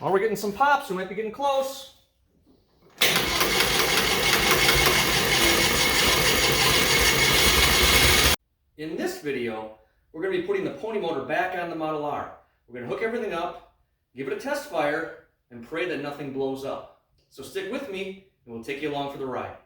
Well, we're getting some pops. We might be getting close. In this video, we're going to be putting the pony motor back on the Model R. We're going to hook everything up, give it a test fire, and pray that nothing blows up. So stick with me, and we'll take you along for the ride.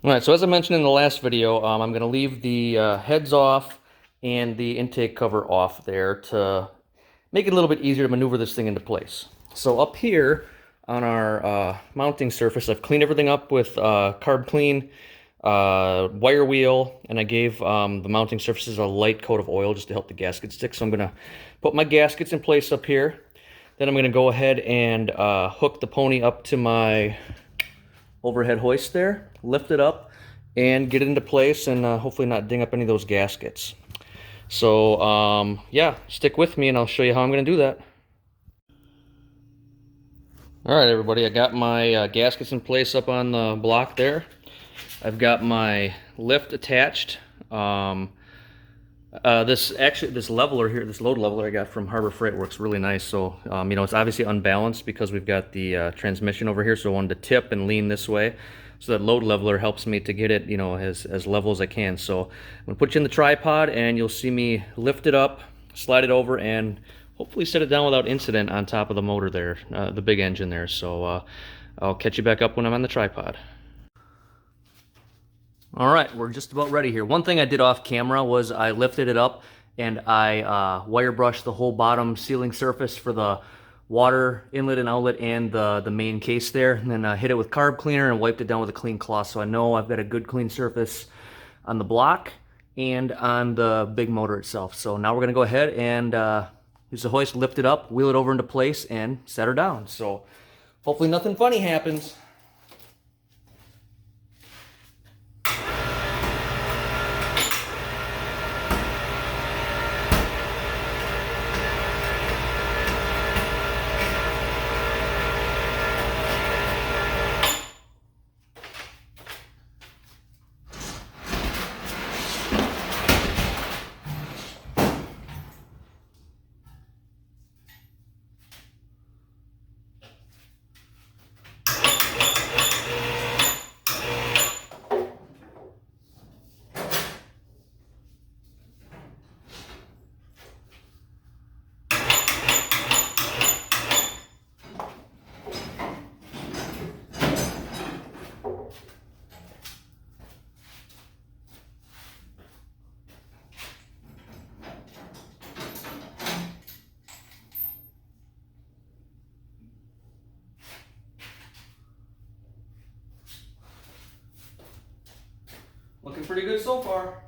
Alright, so as I mentioned in the last video, I'm going to leave the heads off and the intake cover off there to make it a little bit easier to maneuver this thing into place. So up here on our mounting surface, I've cleaned everything up with carb clean, wire wheel, and I gave the mounting surfaces a light coat of oil just to help the gasket stick. So I'm going to put my gaskets in place up here. Then I'm going to go ahead and hook the pony up to my overhead hoist there, lift it up, and get it into place, and hopefully not ding up any of those gaskets. So yeah, stick with me and I'll show you how I'm going to do that. Alright everybody, I got my gaskets in place up on the block there. I've got my lift attached. This leveler here, this load leveler I got from Harbor Freight works really nice. So you know, it's obviously unbalanced because we've got the transmission over here, so I wanted to tip and lean this way. So that load leveler helps me to get it, you know, as level as I can. So I'm gonna put you in the tripod and you'll see me lift it up, slide it over, and hopefully set it down without incident on top of the motor there, the big engine there. So I'll catch you back up when I'm on the tripod. All right, we're just about ready here. One thing I did off camera was I lifted it up and I wire brushed the whole bottom sealing surface for the water inlet and outlet and the main case there, and then hit it with carb cleaner and wiped it down with a clean cloth, so I know I've got a good clean surface on the block and on the big motor itself. So now we're going to go ahead and use the hoist, lift it up, wheel it over into place, and set her down. So hopefully nothing funny happens. Looking pretty good so far.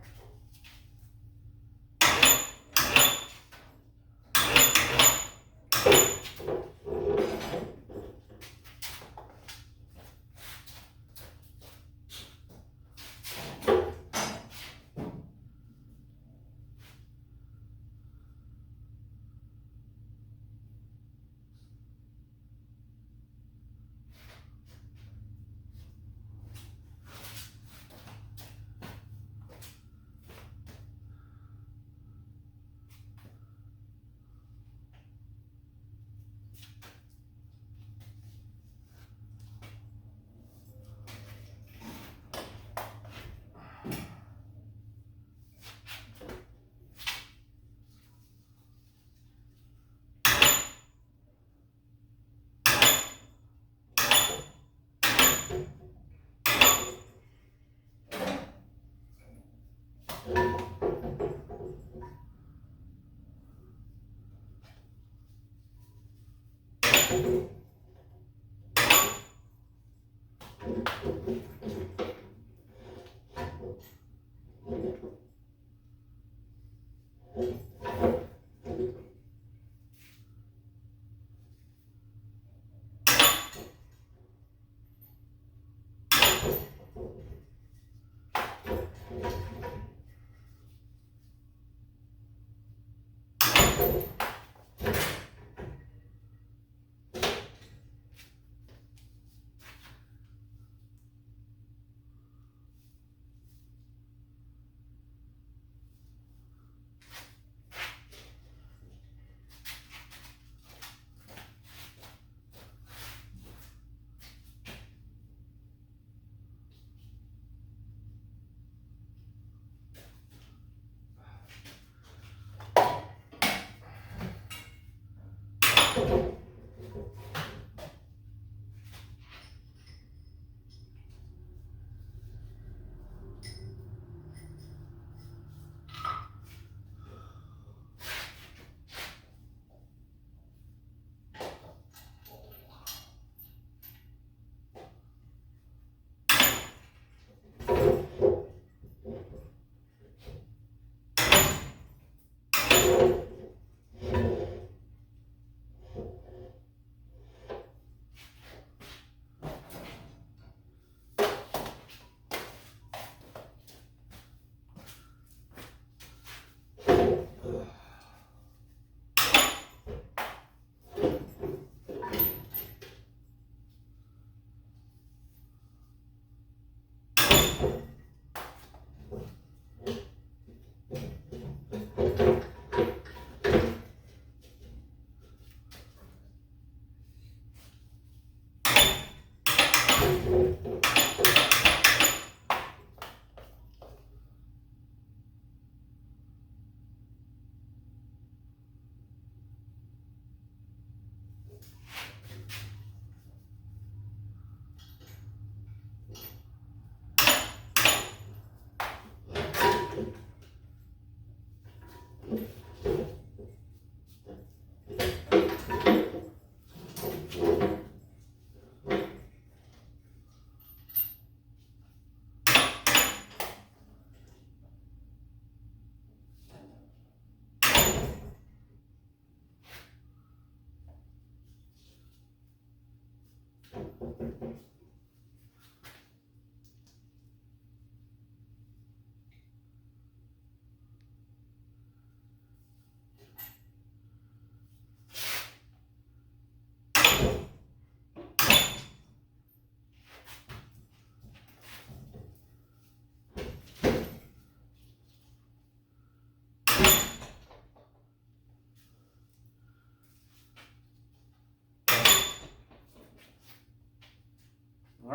All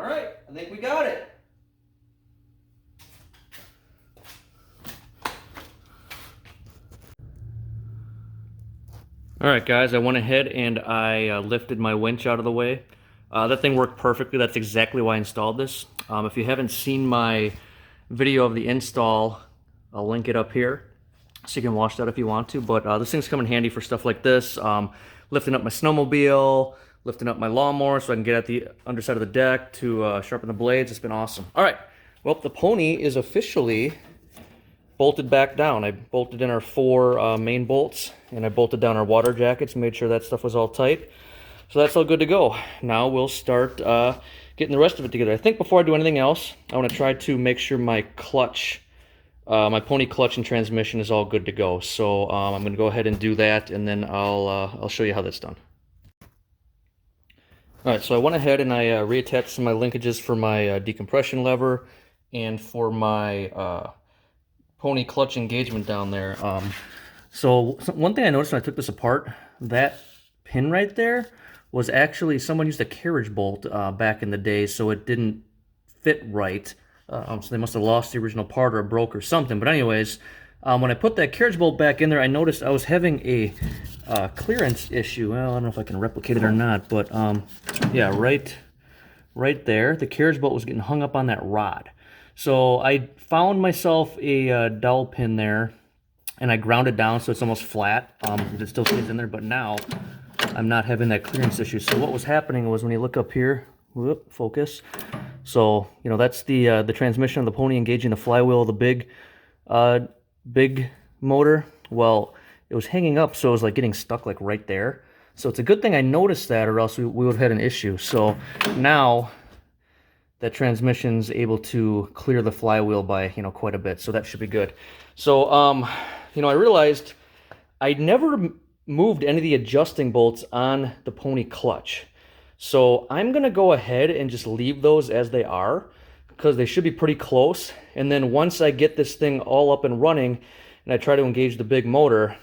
right, I think we got it. All right, guys, I went ahead and I lifted my winch out of the way. That thing worked perfectly. That's exactly why I installed this. If you haven't seen my video of the install, I'll link it up here, so you can watch that if you want to. But this thing's come in handy for stuff like this, lifting up my snowmobile, lifting up my lawnmower so I can get at the underside of the deck to sharpen the blades. It's been awesome. All right, well, the pony is officially bolted back down. I bolted in our 4 main bolts, and I bolted down our water jackets, made sure that stuff was all tight. So that's all good to go. Now we'll start getting the rest of it together. I think before I do anything else, I want to try to make sure my clutch, my pony clutch and transmission is all good to go. So I'm going to go ahead and do that, and then I'll show you how that's done. All right, so I went ahead and I reattached some of my linkages for my decompression lever and for my pony clutch engagement down there. So one thing I noticed when I took this apart, that pin right there was actually, someone used a carriage bolt back in the day, so it didn't fit right. So they must have lost the original part or it broke or something. But anyways, when I put that carriage bolt back in there, I noticed I was having a clearance issue. Well, I don't know if I can replicate it or not, but yeah, right there, the carriage bolt was getting hung up on that rod. So I found myself a dowel pin there, and I ground it down so it's almost flat. It still stays in there, but now I'm not having that clearance issue. So what was happening was, when you look up here, whoop, focus. So, you know, that's the transmission of the pony engaging the flywheel of the big motor. Well, it was hanging up, so it was like getting stuck like right there. So it's a good thing I noticed that, or else we would have had an issue. So now that transmission's able to clear the flywheel by, you know, quite a bit, so that should be good. So you know, I realized I'd never moved any of the adjusting bolts on the pony clutch, so I'm gonna go ahead and just leave those as they are, because they should be pretty close. And then once I get this thing all up and running and I try to engage the big motor,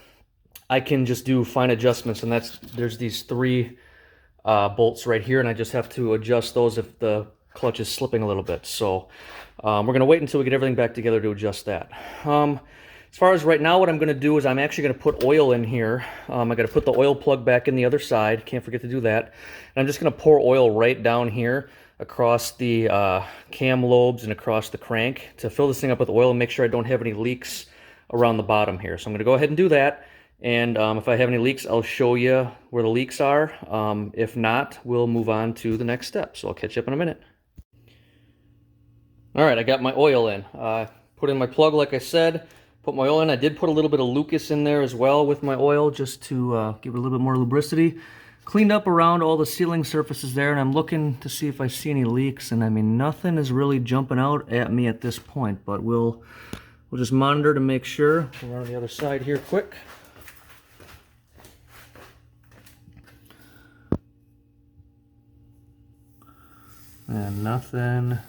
I can just do fine adjustments. And there's these 3 bolts right here, and I just have to adjust those if the clutch is slipping a little bit. So we're going to wait until we get everything back together to adjust that. As far as right now, what I'm going to do is I'm actually going to put oil in here. I got to put the oil plug back in the other side. Can't forget to do that. And I'm just going to pour oil right down here across the cam lobes and across the crank to fill this thing up with oil and make sure I don't have any leaks around the bottom here. So I'm going to go ahead and do that. And if I have any leaks, I'll show you where the leaks are. If not, we'll move on to the next step. So I'll catch you up in a minute. All right, I got my oil in. Put in my plug like I said, put my oil in. I did put a little bit of Lucas in there as well with my oil, just to give it a little bit more lubricity. Cleaned up around all the sealing surfaces there, and I'm looking to see if I see any leaks. And I mean, nothing is really jumping out at me at this point, but we'll just monitor to make sure. We'll run on the other side here quick. And nothing.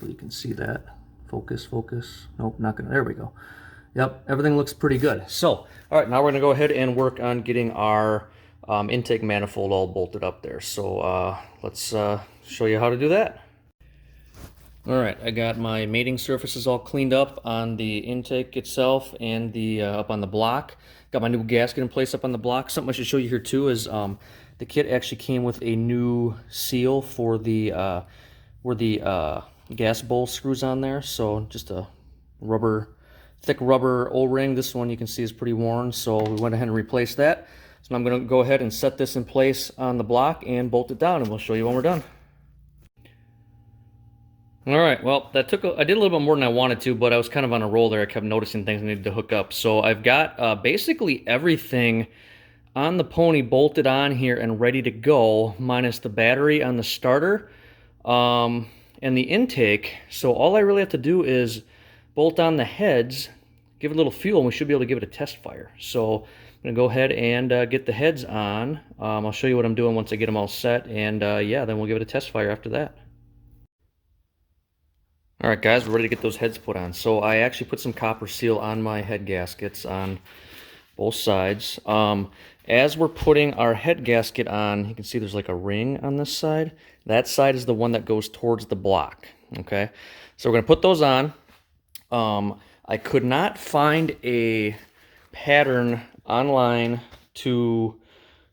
You can see that. Focus, focus. Nope, not gonna. There we go. Yep, everything looks pretty good. So, all right, now we're gonna go ahead and work on getting our intake manifold all bolted up there. So let's show you how to do that. All right, I got my mating surfaces all cleaned up on the intake itself and the up on the block. Got my new gasket in place up on the block. Something I should show you here too is the kit actually came with a new seal for the where the gas bowl screws on there. So just a thick rubber O-ring. This one you can see is pretty worn, so we went ahead and replaced that. So I'm going to go ahead and set this in place on the block and bolt it down, and we'll show you when we're done. All right, well, I did a little bit more than I wanted to, but I was kind of on a roll there. I kept noticing things I needed to hook up. So I've got basically everything on the pony bolted on here and ready to go, minus the battery on the starter and the intake. So all I really have to do is bolt on the heads, give it a little fuel, and we should be able to give it a test fire. So I'm going to go ahead and get the heads on. I'll show you what I'm doing once I get them all set, and yeah, then we'll give it a test fire after that. Alright guys, we're ready to get those heads put on. So I actually put some copper seal on my head gaskets on both sides. As we're putting our head gasket on, you can see there's like a ring on this side. That side is the one that goes towards the block. Okay, so we're going to put those on. I could not find a pattern online to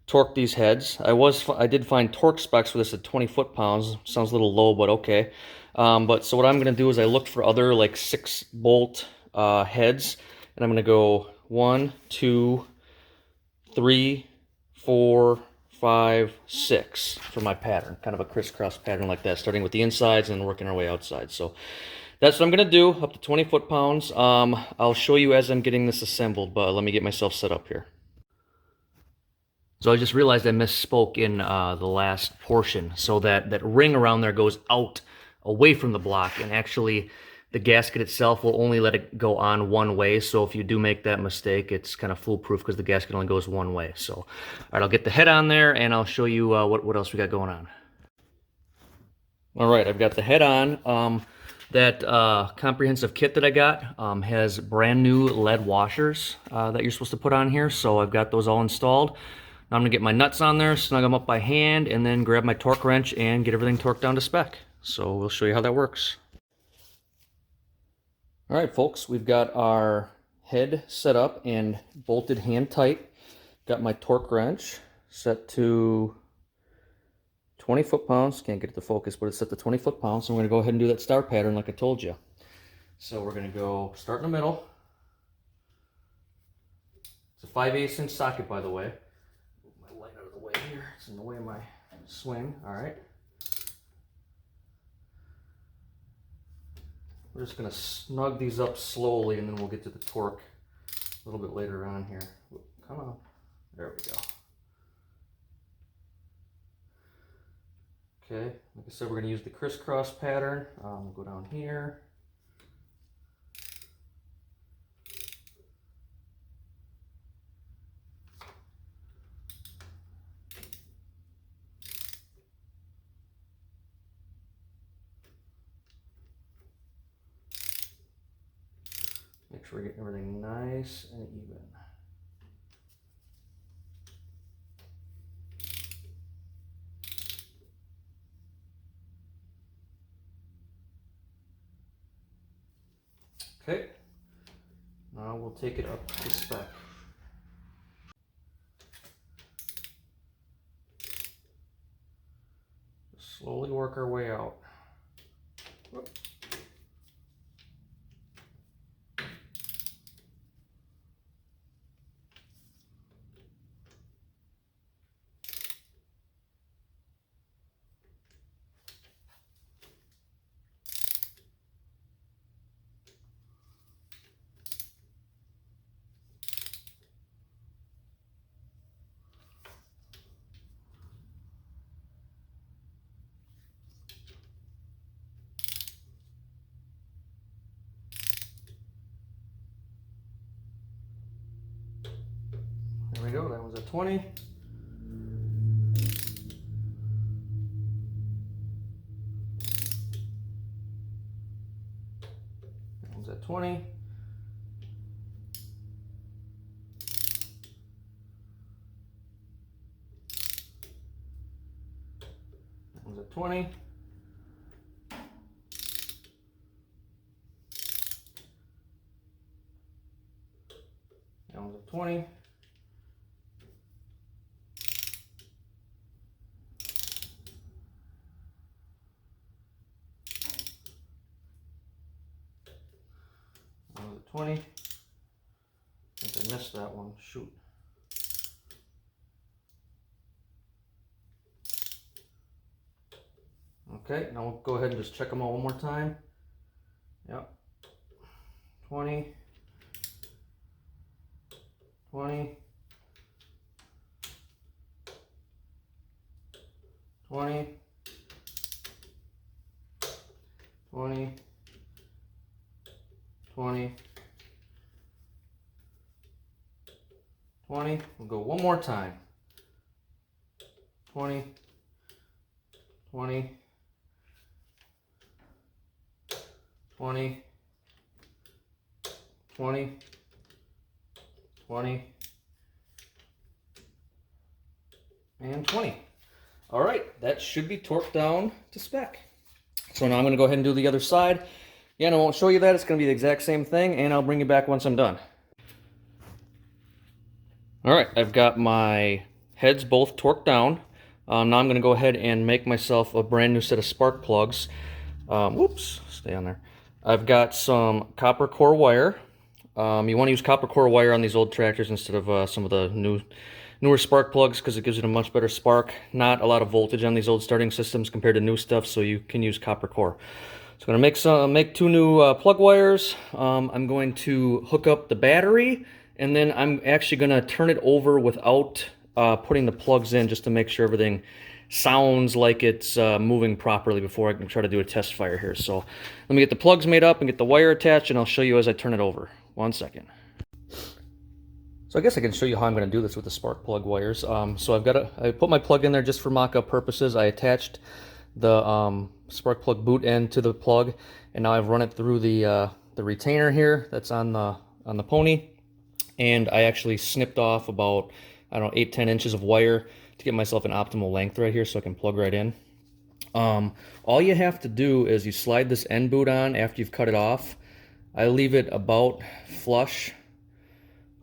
torque these heads. I did find torque specs for this at 20 foot-pounds. Sounds a little low, but okay. But so what I'm going to do is I looked for other like 6-bolt heads, and I'm going to go 1, 2, 3, 4, 5, 6 for my pattern. Kind of a crisscross pattern like that, starting with the insides and working our way outside. So that's what I'm going to do, up to 20 foot-pounds. I'll show you as I'm getting this assembled, but let me get myself set up here. So I just realized I misspoke in the last portion. So that ring around there goes out away from the block, and actually the gasket itself will only let it go on one way. So if you do make that mistake, it's kind of foolproof because the gasket only goes one way. So, all right, I'll get the head on there and I'll show you what else we got going on. All right, I've got the head on. That comprehensive kit that I got has brand new lead washers that you're supposed to put on here. So I've got those all installed. Now I'm gonna get my nuts on there, snug them up by hand, and then grab my torque wrench and get everything torqued down to spec. So we'll show you how that works. All right, folks, we've got our head set up and bolted hand tight. Got my torque wrench set to 20 foot-pounds. Can't get it to focus, but it's set to 20 foot-pounds. So we're gonna go ahead and do that star pattern like I told you. So we're gonna go start in the middle. It's a 5/8 inch socket, by the way. Move my light out of the way here. It's in the way of my swing. All right. We're just going to snug these up slowly, and then we'll get to the torque a little bit later on here. Come on. There we go. Okay, like I said, we're going to use the crisscross pattern. We'll go down here. Make sure we're getting everything nice and even. Okay, now we'll take it up to spec. Just slowly work our way out. Whoop. There we go, that one's at 20. That one's at 20. That one's at 20. That one's at 20. That one's at 20. I think I missed that one. Shoot. Okay, now we'll go ahead and just check them all one more time. Yep. 20. 20. 20, 20, 20, 20. We'll go one more time. 20, 20, 20, 20, 20, and 20. All right, that should be torqued down to spec. So now I'm going to go ahead and do the other side. Again, I won't show you that. It's going to be the exact same thing, and I'll bring you back once I'm done. All right, I've got my heads both torqued down. Now I'm going to go ahead and make myself a brand new set of spark plugs. Whoops, stay on there. I've got some copper core wire. You want to use copper core wire on these old tractors instead of some of the newer spark plugs because it gives it a much better spark. Not a lot of voltage on these old starting systems compared to new stuff, so you can use copper core. So I'm going to make two new plug wires. I'm going to hook up the battery, and then I'm actually going to turn it over without putting the plugs in just to make sure everything sounds like it's moving properly before I can try to do a test fire here. So let me get the plugs made up and get the wire attached, and I'll show you as I turn it over. 1 second. So I guess I can show you how I'm going to do this with the spark plug wires. So I put my plug in there just for mock-up purposes. I attached the spark plug boot end to the plug, and now I've run it through the retainer here that's on the pony, and I actually snipped off about, I don't know, 8-10 inches of wire to get myself an optimal length right here so I can plug right in. All you have to do is you slide this end boot on after you've cut it off. I leave it about flush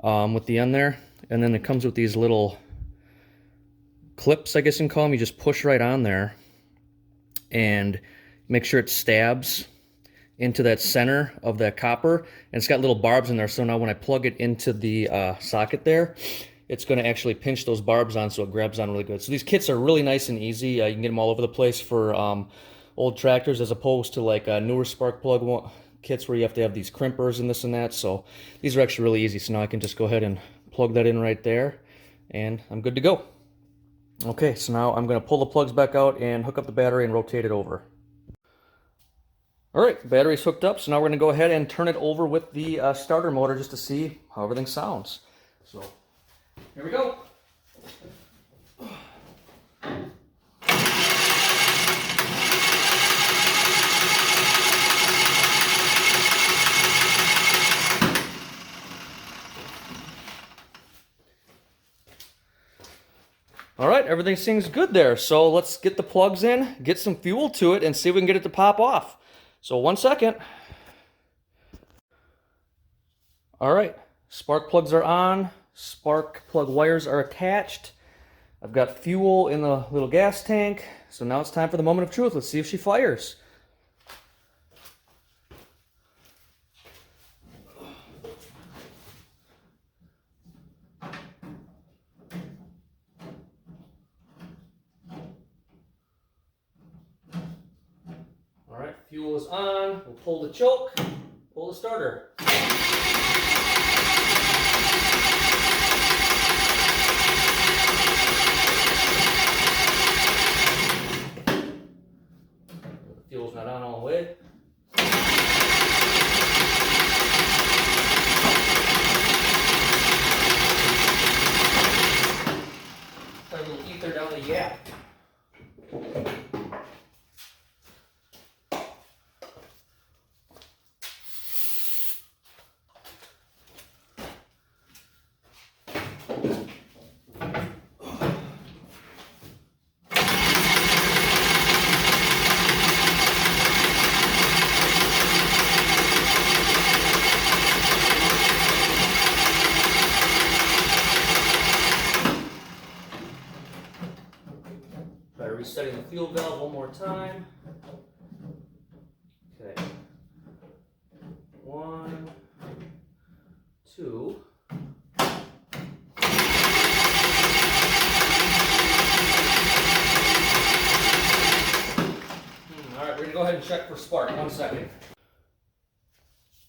with the end there, and then it comes with these little clips, I guess you can call them. You just push right on there and make sure it stabs into that center of that copper, and it's got little barbs in there, so now when I plug it into the socket there, it's going to actually pinch those barbs on so it grabs on really good. So these kits are really nice and easy. You can get them all over the place for old tractors as opposed to like newer spark plug kits where you have to have these crimpers and this and that. So these are actually really easy. So now I can just go ahead and plug that in right there, and I'm good to go. Okay, so now I'm going to pull the plugs back out and hook up the battery and rotate it over. All right, battery's hooked up, so now we're going to go ahead and turn it over with the starter motor just to see how everything sounds. So here we go. All right, everything seems good there. So let's get the plugs in, get some fuel to it, and see if we can get it to pop off. So 1 second. All right, spark plugs are on. Spark plug wires are attached. I've got fuel in the little gas tank. So now it's time for the moment of truth. Let's see if she fires. All right, fuel is on. We'll pull the choke, pull the starter. Fuel's not on all the way. Put a little ether down the yap. Try resetting the fuel valve one more time. Okay. 1, 2. All right, we're gonna go ahead and check for spark. 1 second.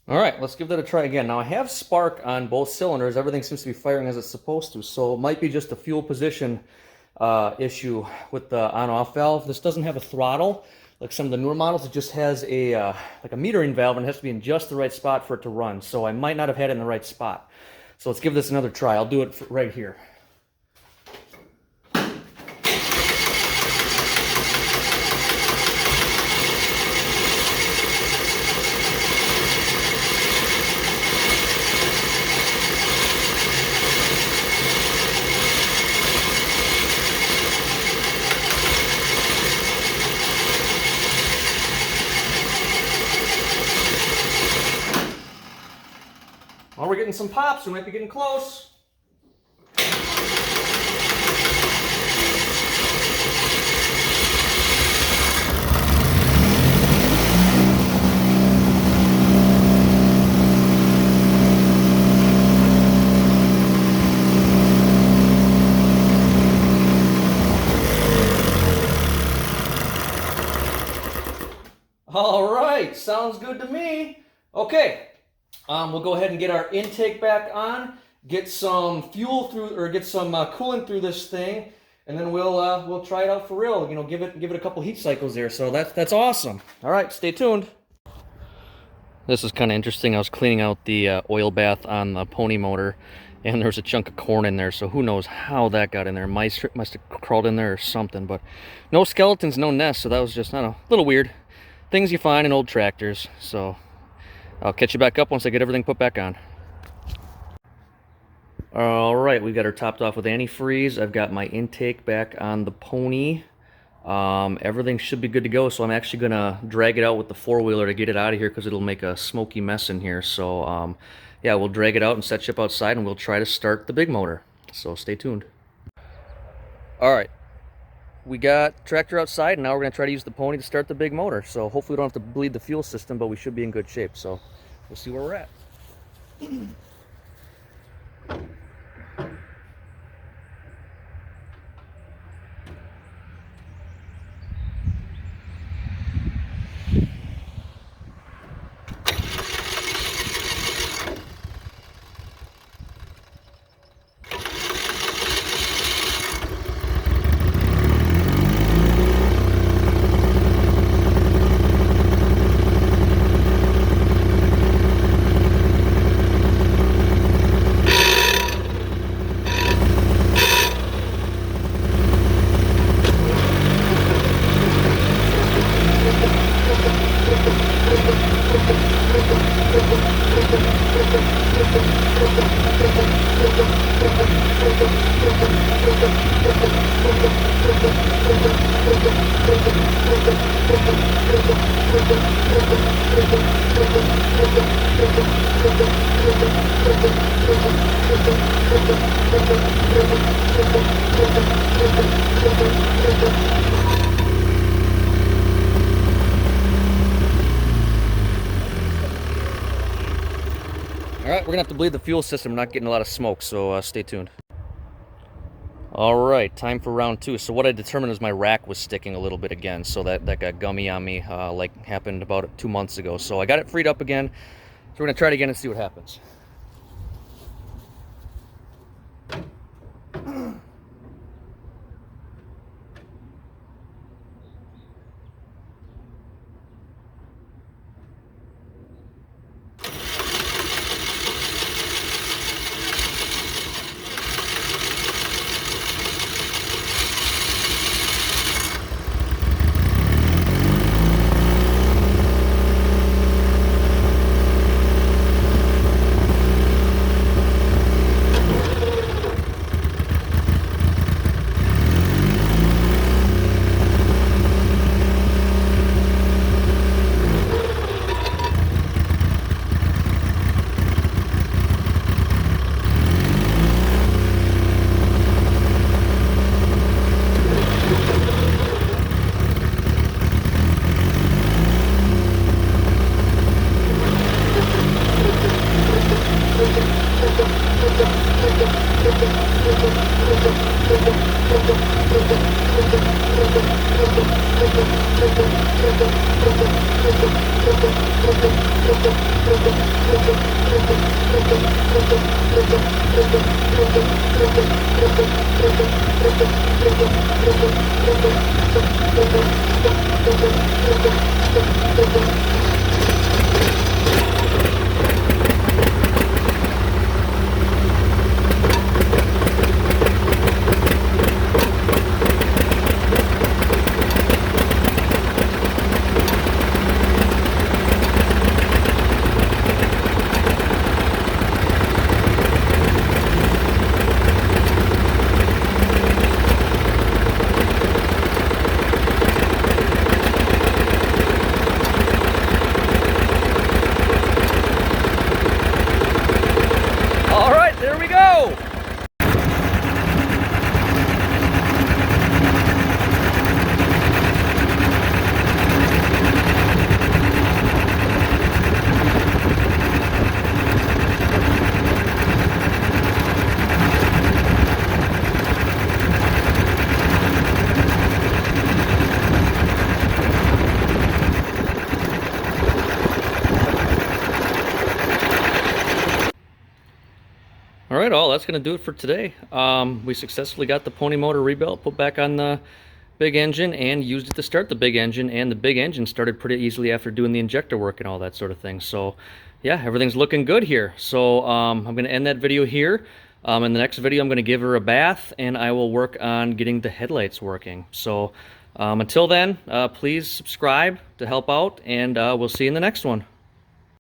All right, let's give that a try again. Now I have spark on both cylinders. Everything seems to be firing as it's supposed to, so it might be just the fuel position issue with the on-off valve. This doesn't have a throttle like some of the newer models. It just has a like a metering valve, and it has to be in just the right spot for it to run. So I might not have had it in the right spot. So let's give this another try. I'll do it right here. Well, we're getting some pops. We might be getting close. All right, sounds good to me. Okay. We'll go ahead and get our intake back on, get some fuel through, or get some coolant through this thing, and then we'll try it out for real. You know, give it a couple heat cycles there. So that's awesome. All right, stay tuned. This is kind of interesting. I was cleaning out the oil bath on the pony motor, and there was a chunk of corn in there. So who knows how that got in there? Mice must have crawled in there or something. But no skeletons, no nests. So that was just, I don't know, a little weird. Things you find in old tractors. So I'll catch you back up once I get everything put back on. All right, we've got her topped off with antifreeze. I've got my intake back on the pony. Everything should be good to go, so I'm actually going to drag it out with the four-wheeler to get it out of here because it'll make a smoky mess in here. So, yeah, we'll drag it out and set ship outside, and we'll try to start the big motor. So stay tuned. All right. We got tractor outside, and now we're going to try to use the pony to start the big motor. So hopefully we don't have to bleed the fuel system, but we should be in good shape. So we'll see where we're at. All right, we're gonna have to bleed the fuel system. We're not getting a lot of smoke, so stay tuned. All right, time for round two. So what I determined is my rack was sticking a little bit again, so that got gummy on me, like happened about 2 months ago. So I got it freed up again. So we're gonna try it again and see what happens. right, all that's going to do it for today. We successfully got the pony motor rebuilt, put back on the big engine, and used it to start the big engine, and the big engine started pretty easily after doing the injector work and all that sort of thing. So yeah, everything's looking good here. So I'm going to end that video here. In the next video, I'm going to give her a bath, and I will work on getting the headlights working. So until then, please subscribe to help out, and we'll see you in the next one.